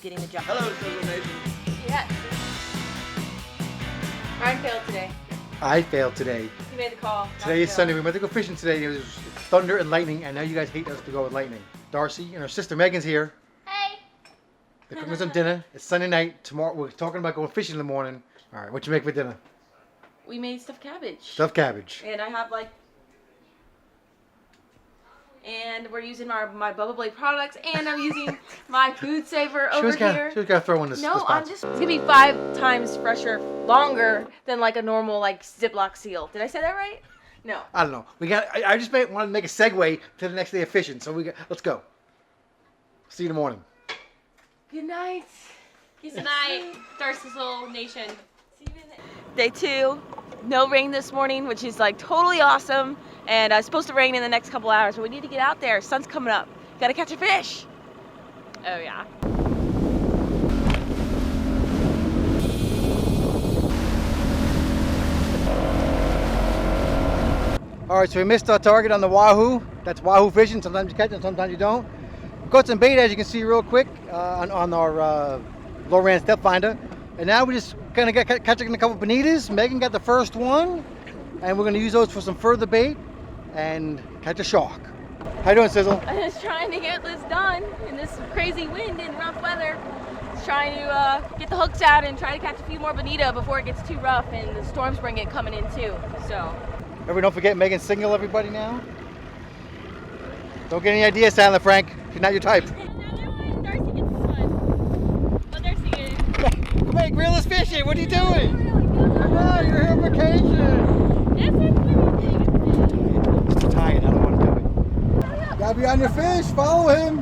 getting the job. Hello, Darcizzle Nation. Yes. Ryan failed today. I failed today. He made the call. Today is Sunday. We went to go fishing today. It was thunder and lightning, and now you guys hate us to go with lightning. Darcy and her sister Megan's here. Hey. They're cooking some dinner. It's Sunday night. Tomorrow we're talking about going fishing in the morning. All right, what you make for dinner? We made stuffed cabbage. Stuffed cabbage. And I have and we're using my Bubba Blade products, and I'm using my food saver over here. She was gonna throw in this. No, it's gonna be 5 times fresher, longer than like a normal Ziploc seal. Did I say that right? No. I don't know. I just wanted to make a segue to the next day of fishing. So let's go. See you in the morning. Good night. Good night, Darcizzle Nation. See you in Day 2. No rain this morning, which is totally awesome. And it's supposed to rain in the next couple hours, but we need to get out there. Sun's coming up. Gotta catch a fish. Oh yeah. All right, so we missed our target on the wahoo. That's wahoo fishing. Sometimes you catch them, sometimes you don't. We caught some bait, as you can see real quick, on our low-ran step finder. And now we just kind of catching a couple bonitas. Megan got the first one, and we're gonna use those for some further bait and catch a shark. How you doing, Sizzle? I'm just trying to get this done in this crazy wind and rough weather. Just trying to get the hooks out and try to catch a few more bonita before it gets too rough and the storms bring it coming in too. So. Everybody, don't forget Megan's single. Everybody now. Don't get any ideas, Silent Frank. She's not your type. Darcy gets the one. Oh, Darcy gets it. Come on, reel is fishing. What are you doing? Come on, you're here on vacation. I'm tired. I don't want to do it. Gotta be on your fish. Follow him.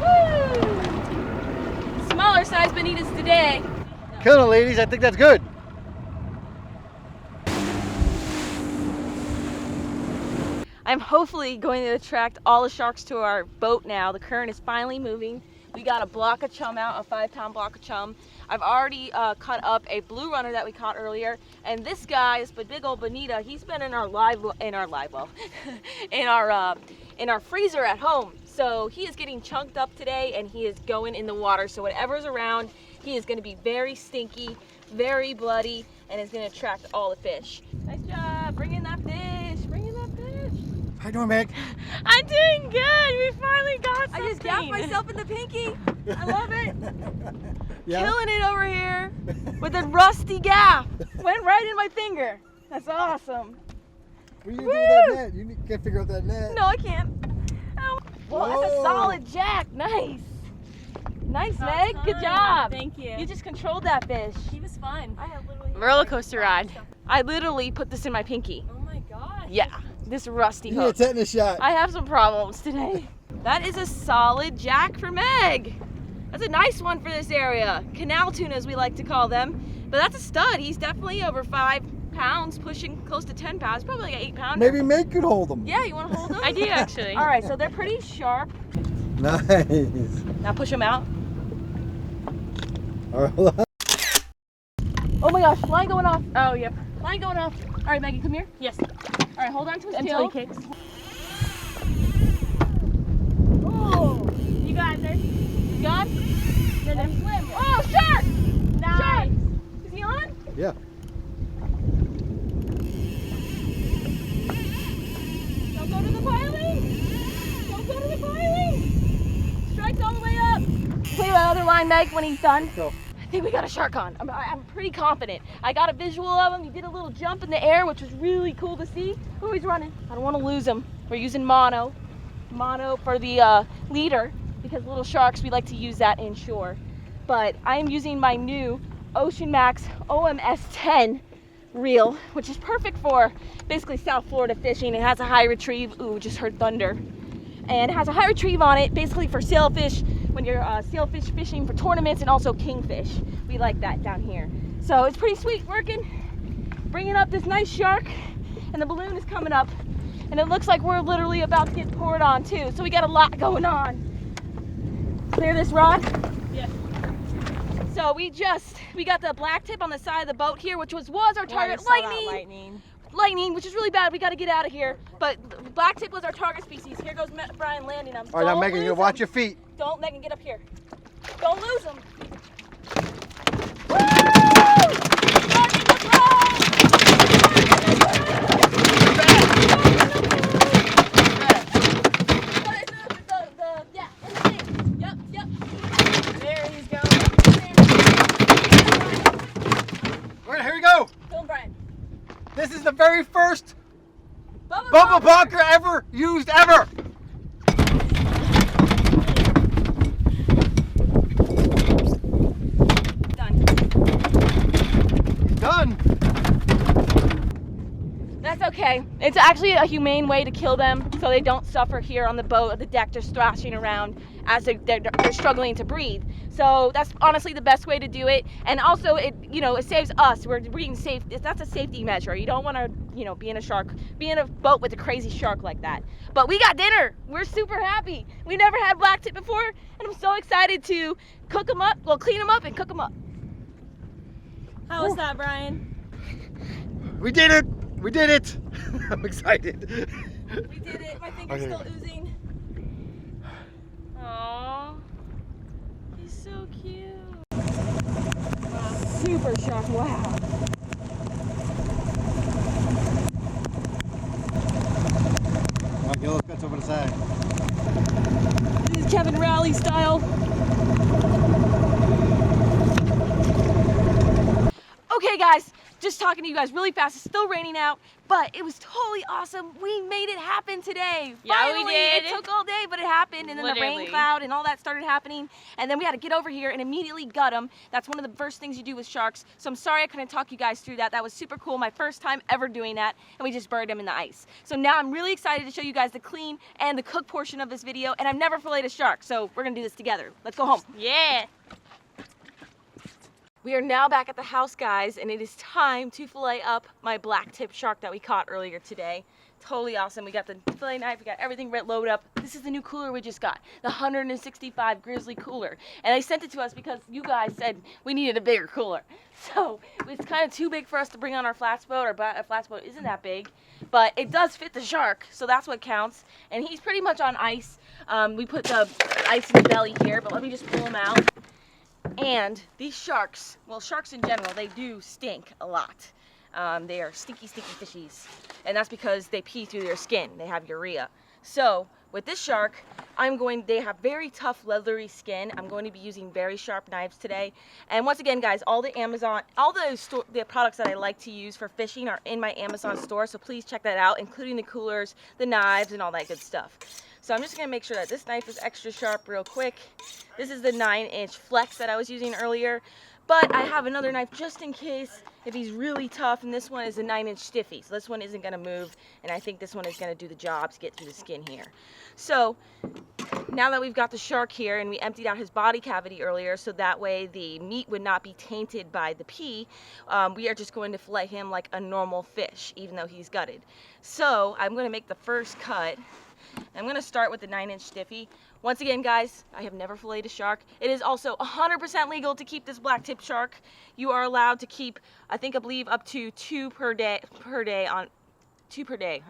Woo! Smaller size bonitas today. Killing it, ladies. I think that's good. I'm hopefully going to attract all the sharks to our boat now. The current is finally moving. We got a block of chum out, a 5-pound block of chum. I've already cut up a blue runner that we caught earlier, and this guy, this big old bonita, he's been in our in our freezer at home. So he is getting chunked up today, and he is going in the water. So whatever's around, he is going to be very stinky, very bloody, and is going to attract all the fish. Nice job, bring in that fish, bring in that fish. How you doing, Meg? I'm doing good. We finally got something. I just gapped myself in the pinky. I love it. Yeah? Killing it over here with a rusty gaff. Went right in my finger. That's awesome. What are you doing with that net? You can't figure out that net. No, I can't. Oh. Well, that's a solid jack. Nice. Nice, Meg. Good job. Thank you. You just controlled that fish. He was fun. I have literally Roller coaster ride. I literally put this in my pinky. Oh my gosh. Yeah, this rusty You need a hook. tetanus shot. I have some problems today. That is a solid jack for Meg. That's a nice one for this area. Canal tuna, as we like to call them. But that's a stud. He's definitely over 5 pounds, pushing close to 10 pounds. Probably like an 8-pounder. Maybe Meg could hold them. Yeah, you want to hold them? I do actually. All right, so they're pretty sharp. Nice. Now push them out. All right, hold on. Oh my gosh, line going off. Oh, yep. Line going off. All right, Maggie, come here. Yes. All right, hold on to his Until tail. he kicks. Oh, You got this. he's gone? No, no. Swim. Oh, shark! Nice. Shark! Is he on? Yeah. Don't go to the piling! Don't go to the piling! Strike's all the way up! Play my other line, Meg, when he's done. Go. I think we got a shark on. I'm pretty confident. I got a visual of him. He did a little jump in the air, which was really cool to see. Oh, he's running. I don't want to lose him. We're using mono. Mono for the leader, because little sharks, we like to use that inshore. But I am using my new Ocean Max OMS 10 reel, which is perfect for basically South Florida fishing. It has a high retrieve. Ooh, just heard thunder. And it has a high retrieve on it, basically for sailfish, when you're sailfish fishing for tournaments, and also kingfish. We like that down here. So it's pretty sweet working, bringing up this nice shark, and the balloon is coming up. And it looks like we're literally about to get poured on too. So we got a lot going on. Clear this rod. Yes. So we got the black tip on the side of the boat here, which was our target. Lightning, which is really bad. We got to get out of here. But black tip was our target species. Here goes Brian landing them. All right, now Megan, you gotta watch your feet. Don't, Megan, get up here. Don't lose them. Here we go. Film Brian. This is the very first bubble bonker ever used ever. Done. That's okay. It's actually a humane way to kill them so they don't suffer here on the boat or the deck just thrashing around as they're struggling to breathe. So that's honestly the best way to do it. And also it saves us. We're being safe. That's a safety measure. You don't want to, be in a boat with a crazy shark like that. But we got dinner. We're super happy. We never had blacktip before and I'm so excited to cook them up, clean them up and cook them up. How was that, Brian? We did it. We did it. I'm excited. We did it. My finger's still oozing. Aww. He's so cute. Wow, super sharp. Wow. All right, get those guts over the side. This is Kevin Rowley style. Okay guys, just talking to you guys really fast. It's still raining out, but it was totally awesome. We made it happen today. Yeah, Finally, we did. It took all day, but it happened. And then the Literally. rain cloud and all that started happening. And then we had to get over here and immediately gut them. That's one of the first things you do with sharks. So I'm sorry I couldn't talk you guys through that. That was super cool. My first time ever doing that. And we just buried them in the ice. So now I'm really excited to show you guys the clean and the cook portion of this video. And I've never filleted a shark, so we're gonna do this together. Let's go home. Yeah. We are now back at the house, guys, and it is time to fillet up my blacktip shark that we caught earlier today. Totally awesome. We got the fillet knife, we got everything loaded up. This is the new cooler we just got, the 165 Grizzly cooler. And they sent it to us because you guys said we needed a bigger cooler. So it's kind of too big for us to bring on our flats boat. Our flats boat isn't that big, but it does fit the shark, so that's what counts. And he's pretty much on ice. We put the ice in the belly here, but let me just pull him out. And these sharks, well, sharks in general, they do stink a lot. They are stinky, stinky fishies. And that's because they pee through their skin. They have urea. So with this shark, they have very tough, leathery skin. I'm going to be using very sharp knives today. And once again, guys, all the products that I like to use for fishing are in my Amazon store. So please check that out, including the coolers, the knives, and all that good stuff. So I'm just going to make sure that this knife is extra sharp real quick. This is the 9-inch flex that I was using earlier. But I have another knife just in case if he's really tough, and this one is a 9-inch stiffy. So this one isn't going to move, and I think this one is going to do the job to get through the skin here. So now that we've got the shark here, and we emptied out his body cavity earlier, so that way the meat would not be tainted by the pee, we are just going to fillet him like a normal fish, even though he's gutted. So I'm going to make the first cut. I'm going to start with the 9-inch stiffy. Once again, guys, I have never filleted a shark. It is also 100% legal to keep this blacktip shark. You are allowed to keep, I believe, up to 2 per day,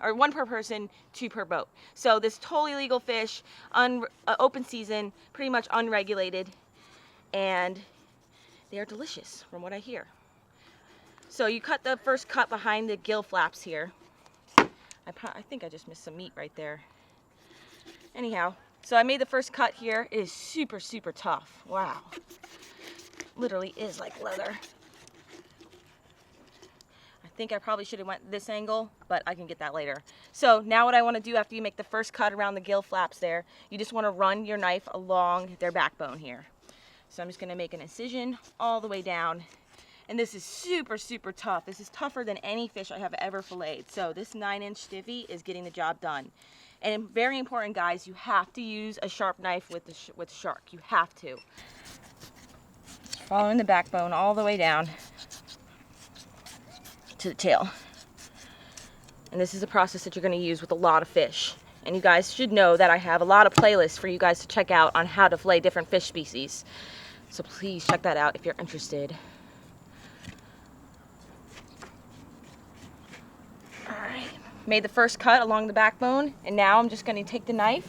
or 1 per person, 2 per boat. So this totally legal fish, open season, pretty much unregulated, and they are delicious from what I hear. So you cut the first cut behind the gill flaps here. I think I just missed some meat right there. Anyhow, so I made the first cut here. It is super, super tough. Wow. Literally is like leather. I think I probably should have went this angle, but I can get that later. So now what I want to do after you make the first cut around the gill flaps there, you just want to run your knife along their backbone here. So I'm just going to make an incision all the way down. And this is super, super tough. This is tougher than any fish I have ever filleted. So this 9-inch stiffy is getting the job done. And very important, guys, you have to use a sharp knife with shark. You have to. Following the backbone all the way down to the tail. And this is a process that you're going to use with a lot of fish. And you guys should know that I have a lot of playlists for you guys to check out on how to fillet different fish species. So please check that out if you're interested. Alright, made the first cut along the backbone, and now I'm just going to take the knife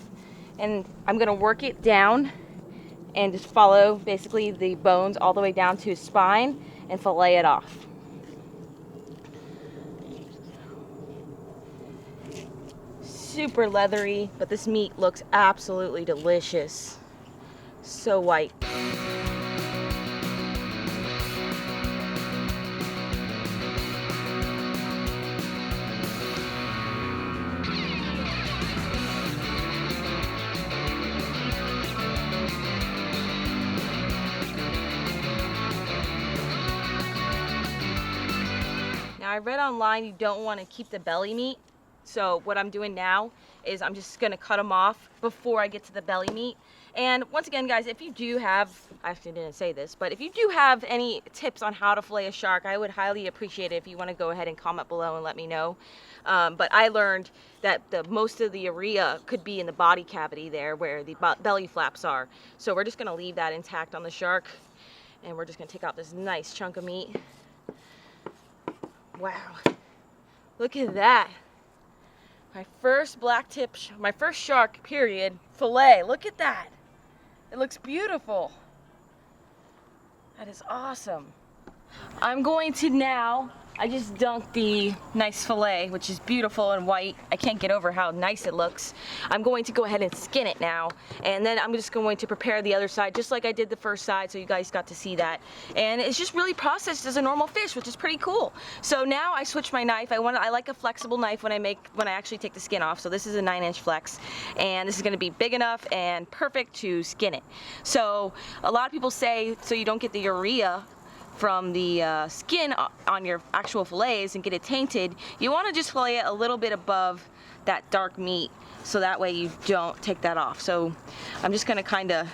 and I'm going to work it down and just follow basically the bones all the way down to his spine and fillet it off. Super leathery, but this meat looks absolutely delicious. So white. Now I read online you don't want to keep the belly meat. So what I'm doing now is I'm just gonna cut them off before I get to the belly meat. And once again, guys, if you do have, I actually didn't say this, but if you do have any tips on how to fillet a shark, I would highly appreciate it if you want to go ahead and comment below and let me know. But I learned that most of the urea could be in the body cavity there where the belly flaps are. So we're just gonna leave that intact on the shark, and we're just gonna take out this nice chunk of meat. Wow, look at that. My first blacktip, my first shark, period, fillet. Look at that. It looks beautiful. That is awesome. I'm going to now, I just dunked the nice fillet, which is beautiful and white. I can't get over how nice it looks. I'm going to go ahead and skin it now. And then I'm just going to prepare the other side, just like I did the first side, so you guys got to see that. And it's just really processed as a normal fish, which is pretty cool. So now I switched my knife. I like a flexible knife when I actually take the skin off. So this is a 9-inch flex, and this is gonna be big enough and perfect to skin it. So a lot of people say, so you don't get the urea from the skin on your actual fillets and get it tainted, you want to just fillet it a little bit above that dark meat, so that way you don't take that off. So I'm just going to kind of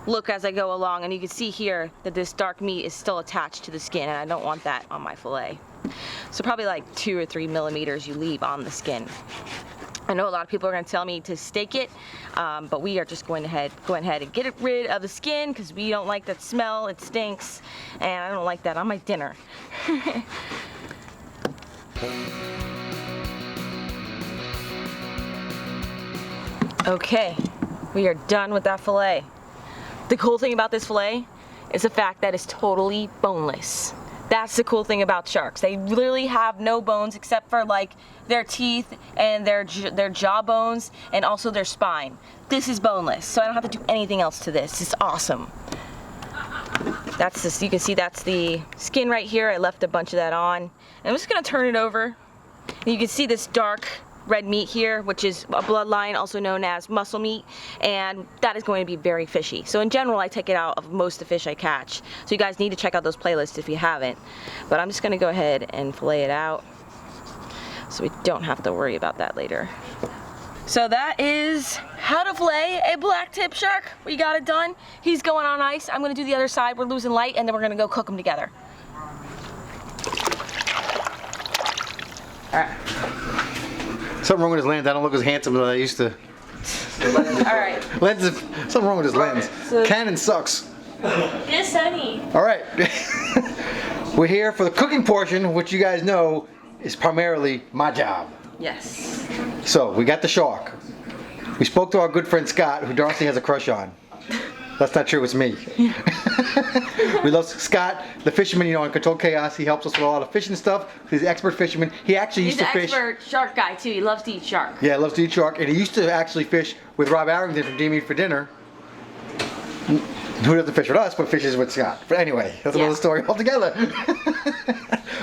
look as I go along, and you can see here that this dark meat is still attached to the skin, and I don't want that on my fillet. So probably like 2 or 3 millimeters you leave on the skin. I know a lot of people are going to tell me to stake it, but we are just going ahead and get rid of the skin because we don't like that smell. It stinks, and I don't like that on my dinner. Okay, we are done with that fillet. The cool thing about this fillet is the fact that it's totally boneless. That's the cool thing about sharks. They literally have no bones except for like their teeth and their jaw bones and also their spine. This is boneless, so I don't have to do anything else to this. It's awesome. That's this. You can see that's the skin right here. I left a bunch of that on. And I'm just gonna turn it over. And you can see this dark red meat here, which is a bloodline, also known as muscle meat, and that is going to be very fishy. So in general, I take it out of most of the fish I catch. So you guys need to check out those playlists if you haven't. But I'm just gonna go ahead and fillet it out so we don't have to worry about that later. So that is how to fillet a blacktip shark. We got it done. He's going on ice. I'm gonna do the other side. We're losing light, and then we're gonna go cook them together. All right. Something wrong with his lens. I don't look as handsome as I used to. Alright. Something wrong with his lens. So, Canon sucks. Yes, honey. Alright. We're here for the cooking portion, which you guys know is primarily my job. yes. So, we got the shark. We spoke to our good friend Scott, who Darcy has a crush on. That's not true, it's me. We love Scott, the fisherman, you know, in Controlled Chaos. He helps us with a lot of fishing stuff. He's an expert fisherman. He actually used to fish. He's an expert shark guy too. He loves to eat shark. Yeah, loves to eat shark. And he used to actually fish with Rob Arrington from Dean Meat for Dinner. Who doesn't fish with us, but fishes with Scott. But anyway, that's another story altogether.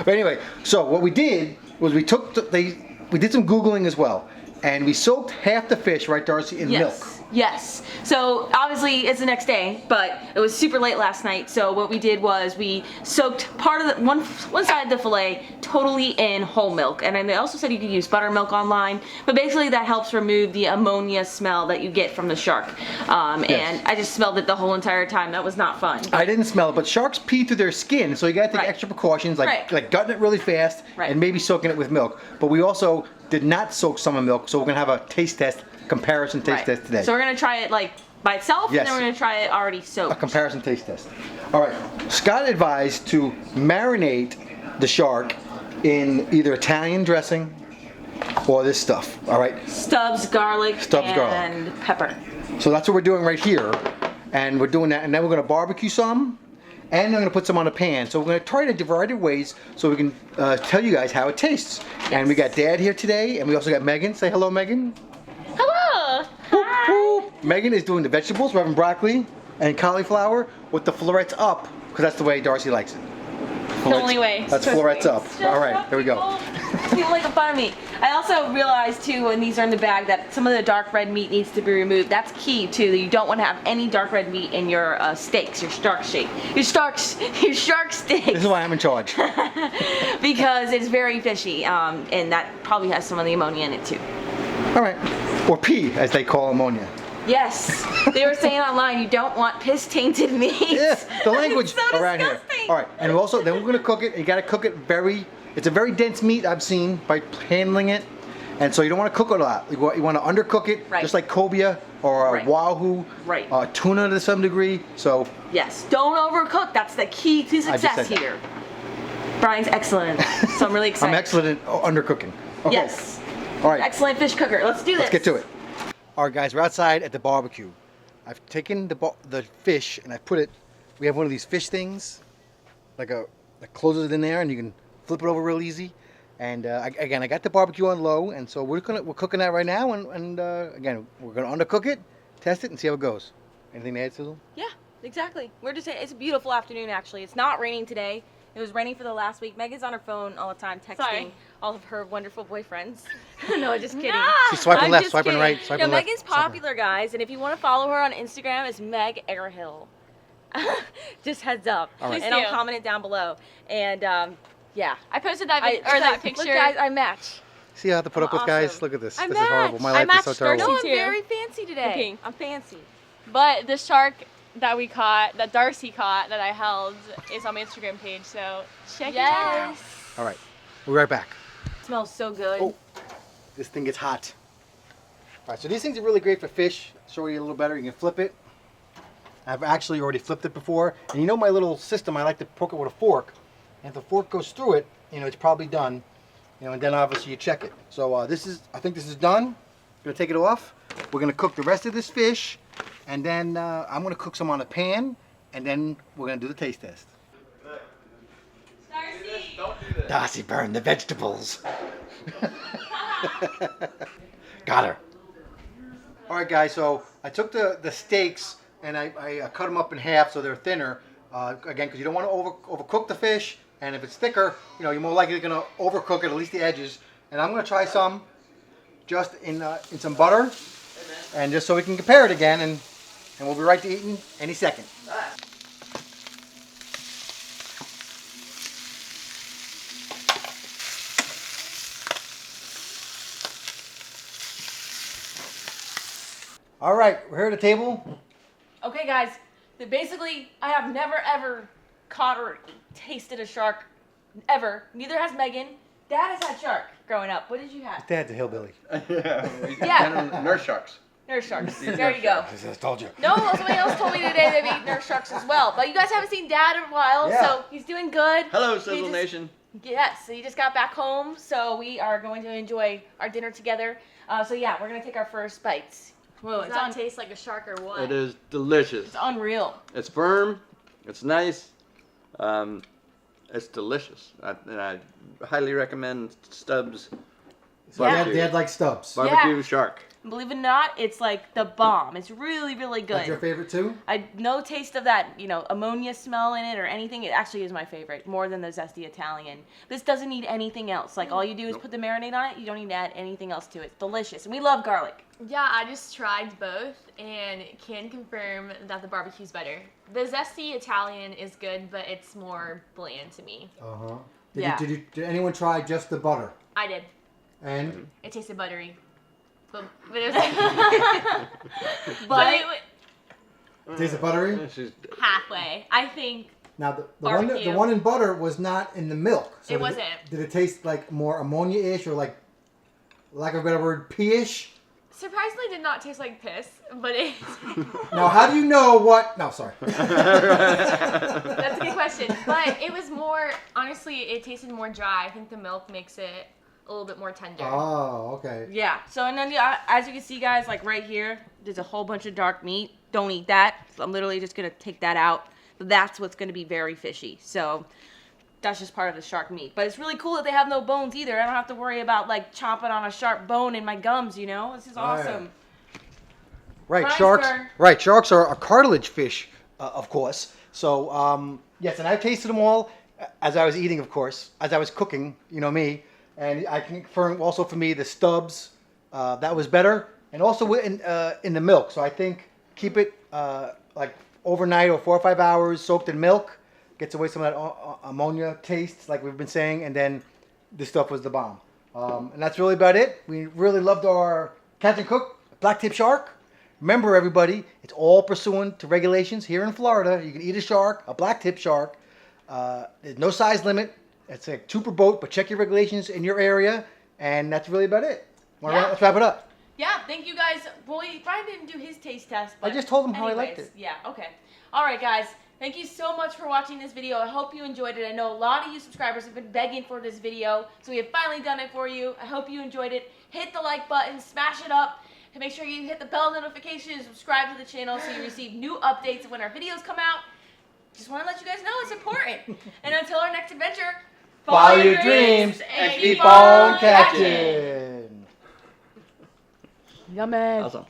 But anyway, so what we did was we did some Googling as well. And we soaked half the fish, right, Darcy, in milk. Yes. So obviously it's the next day, but it was super late last night. So what we did was we soaked part of the one side of the fillet totally in whole milk. And then they also said you could use buttermilk online, but basically that helps remove the ammonia smell that you get from the shark. And I just smelled it the whole entire time. That was not fun. I didn't smell it, but sharks pee through their skin, so you gotta take extra precautions, like gutting it really fast and maybe soaking it with milk. But we also did not soak some in milk, so we're gonna have a taste test, comparison taste test today. So we're gonna try it like by itself, and then we're gonna try it already soaked. A comparison taste test. All right, Scott advised to marinate the shark in either Italian dressing or this stuff. All right. Stubbs garlic and pepper. So that's what we're doing right here. And we're doing that, and then we're gonna barbecue some, and I'm gonna put some on a pan. So we're gonna try it a variety of ways so we can tell you guys how it tastes. Yes. And we got Dad here today, and we also got Megan. Say hello, Megan. Hello. Hi. Megan is doing the vegetables. We're having broccoli and cauliflower with the florets up, because that's the way Darcy likes it. The only way. That's florets up. All right, there we go. People making fun of me. I also realized too, when these are in the bag, that some of the dark red meat needs to be removed. That's key too. That you don't want to have any dark red meat in your steaks, your shark shark steaks. This is why I'm in charge. Because it's very fishy, and that probably has some of the ammonia in it too. All right, or pee, as they call ammonia. Yes, they were saying online you don't want piss-tainted meat. Yeah, the language So around disgusting. here. All right, and also then we're gonna cook it. You gotta cook it it's a very dense meat I've seen by handling it, and so you don't want to cook it a lot. You want to undercook it, Right. just like cobia or Right. wahoo, Right. Tuna to some degree. So Yes, don't overcook. That's the key to just success said that. here. Brian's excellent, so I'm really excited. I'm excellent at undercooking. Okay. Yes, All right. excellent fish cooker. Let's do this. Let's get to it. All right, guys, we're outside at the barbecue. I've taken the fish and I put it. We have one of these fish things, that closes it in there, and you can flip it over real easy. And again, I got the barbecue on low, and so we're cooking that right now. And again, we're gonna undercook it, test it, and see how it goes. Anything to add, Sizzle? Yeah, exactly. It's a beautiful afternoon actually. It's not raining today. It was raining for the last week. Megan's on her phone all the time texting Sorry. all of her wonderful boyfriends. No, just kidding. She's swiping I'm left, just swiping kidding. right, swiping no, left. Megan's swiping right. popular, guys, and if you want to follow her on Instagram, it's Meg Airhill. Just heads up. All right. And Please I'll do. comment it down below. And yeah. I posted that Look, picture. guys, I match. See how I have to put up with, guys? Awesome. Look at this. I This is horrible. My match. life is so I matched terrible. No, I'm too. very fancy today. Okay. I'm fancy. But the shark that we caught, that Darcy caught, that I held, is on my Instagram page. So check it out. All right, we'll be right back. It smells so good. Oh, this thing gets hot. All right, so these things are really great for fish. Show you a little better. You can flip it. I've actually already flipped it before. And you know my little system, I like to poke it with a fork. And if the fork goes through it, it's probably done. And then obviously you check it. So I think this is done. I'm gonna take it off. We're gonna cook the rest of this fish. And then I'm gonna cook some on a pan. And then we're gonna do the taste test. Darcy burned the vegetables. Got her. All right, guys, so I took the steaks and I cut them up in half so they're thinner. Again, because you don't want to overcook the fish, and if it's thicker, you're more likely going to overcook it, at least the edges. And I'm going to try some just in some butter, and just so we can compare it again, and we'll be right to eating any second. All right, we're here at the table. Okay, guys. Basically, I have never ever caught or tasted a shark, ever. Neither has Megan. Dad has had shark growing up. What did you have? Dad's a hillbilly. Yeah. Nurse sharks. Nurse sharks. There you go. I told you. No, somebody else told me today they've eaten nurse sharks as well. But you guys haven't seen Dad in a while, Yeah. so he's doing good. Hello, He Sizzle just- Nation. Yes, so he just got back home, so we are going to enjoy our dinner together. So yeah, we're gonna take our first bites. Whoa, Does that taste like a shark or what? It is delicious. It's unreal. It's firm. It's nice. It's delicious. And I highly recommend Stubbs barbecue. Dad likes Stubbs. Barbecue Yeah. shark. Believe it or not, it's like the bomb. It's really, really good. That's your favorite too? No taste of that, ammonia smell in it or anything. It actually is my favorite, more than the zesty Italian. This doesn't need anything else. Like, all you do is put the marinade on it. You don't need to add anything else to it. It's delicious. And we love garlic. Yeah, I just tried both and can confirm that the barbecue's better. The zesty Italian is good, but it's more bland to me. Uh-huh. Yeah. Did anyone try just the butter? I did. And? It tasted buttery. But it was but it Tastes buttery? She's halfway. I think Now, the Barbecue. one in butter was not in the milk. So It did wasn't. Did it taste like more ammonia-ish or like, lack of a better word, pee-ish? surprisingly did not taste like piss, but it Now, how do you know what... No, sorry. that's a good question. But it was more honestly, it tasted more dry. I think the milk makes it a little bit more tender. Oh, okay. Yeah. So and then as you can see, guys, like right here, there's a whole bunch of dark meat. Don't eat that. So I'm literally just gonna take that out. That's what's gonna be very fishy. So that's just part of the shark meat. But it's really cool that they have no bones either. I don't have to worry about like chomping on a sharp bone in my gums. You know, this is awesome. Right, Price sharks. burn. Right, sharks are a cartilage fish, of course. So yes, and I tasted them all as I was eating, of course, as I was cooking. You know me, and I can confirm also for me the stubs that was better, and also in the milk. So I think keep it like overnight or 4 or 5 hours soaked in milk, gets away some of that ammonia taste, like we've been saying, and then this stuff was the bomb. And that's really about it. We really loved our catch and cook blacktip shark. Remember, everybody, it's all pursuant to regulations here in Florida. You can eat a shark, a blacktip shark. There's no size limit. It's a super boat, but check your regulations in your area, and that's really about it. Let's wrap it up. Yeah, thank you guys. Boy, Brian didn't do his taste test. But I just told him how I liked it. Yeah, okay. All right, guys. Thank you so much for watching this video. I hope you enjoyed it. I know a lot of you subscribers have been begging for this video, so we have finally done it for you. I hope you enjoyed it. Hit the like button, smash it up, and make sure you hit the bell notification and subscribe to the channel so you receive new updates when our videos come out. Just want to let you guys know it's important. And until our next adventure, Follow your dreams and keep on catching. Yummy. Awesome.